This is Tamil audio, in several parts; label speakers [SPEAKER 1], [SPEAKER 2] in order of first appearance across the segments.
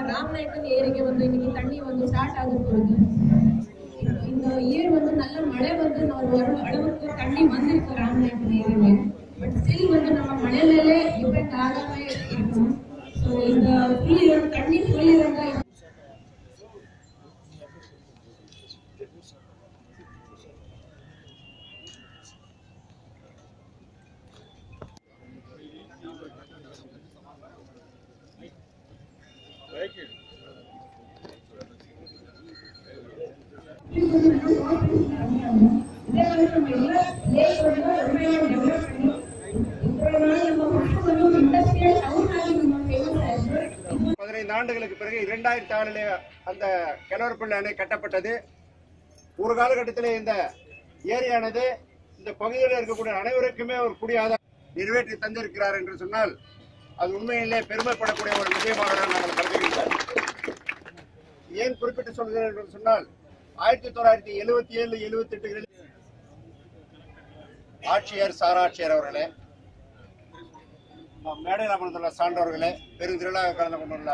[SPEAKER 1] ராமநாயக்கன் ஏரிக்கு வந்து இன்னைக்கு தண்ணி வந்து ஸ்டார்ட் ஆக போகுது. இந்த இயர் வந்து நல்ல மழை வந்து அளவுக்கு தண்ணி வந்திருக்கு ராமநாயக்கன் ஏரியில. பட் ஸ்டில் வந்து நம்ம மழை மேலே டிபெண்ட் ஆகாம இருக்கும். ஸோ இந்த தண்ணி ஃபுல் இருந்தா
[SPEAKER 2] ஆண்டுகளுக்கு பிறகு 2006 அந்த கிணறுப்பள்ளி அணை கட்டப்பட்டது. ஒரு காலகட்டத்தில் இந்த ஏரியானது இந்த பகுதியில் இருக்கக்கூடிய அனைவருக்குமே ஒரு குடியாதாரம் நிறைவேற்றி தந்திருக்கிறார் என்று சொன்னால் அது உண்மையிலே பெருமைப்படக்கூடிய ஒரு விஷயமாக நாங்கள் கருதுகின்றோம். ஏன் குறிப்பிட்டு சொல்கிறேன் என்று சொன்னால் 1977-78 ஆட்சியர் சாராட்சியர் அவர்களே, மேடையில் அமர்ந்துள்ள சான்றவர்களே, பெருந்திரளாக கலந்து கொண்டுள்ள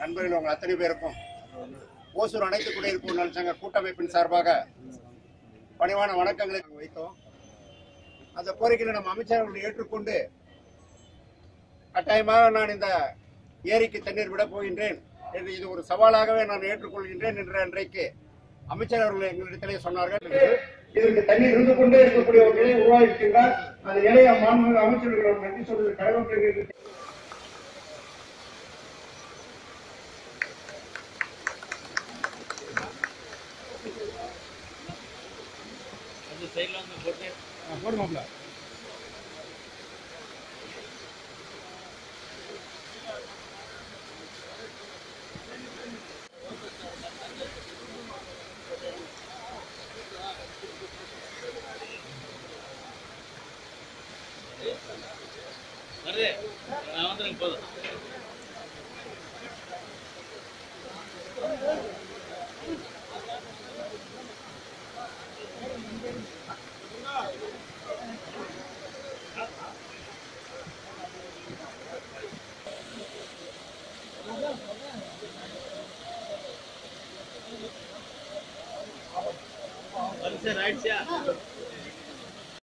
[SPEAKER 2] நண்பர்கள் உங்கள் அத்தனை பேருக்கும் ஓசூர் அனைத்து குடியிருப்பு நலச்சங்க கூட்டமைப்பின் சார்பாக பணிவான வணக்கங்களை வைத்தோம். அந்த கோரிக்கையை நம்ம அமைச்சர்கள் ஏற்றுக்கொண்டு கட்டாயமாக நான் இந்த ஏரிக்கு தண்ணீர் விடப் போகின்றேன் என்று இது ஒரு சவாலாகவே நான் ஏற்றுக்கொள்கின்றேன் என்று அன்றைக்கு அமைச்சர் அவர்கள் எங்களிடத்திலே சொன்னார்கள். இதற்கு தண்ணீர் இருந்து கொண்டே இருக்கக்கூடிய ஒரு நிலையை உருவாக்கியிருக்கின்றார். அந்த நிலையை மாண்புமிகு அமைச்சர்கள் நன்றி சொல்வது கடமைப்படுகிறது. போடுமாப்ல போதும். right, yeah.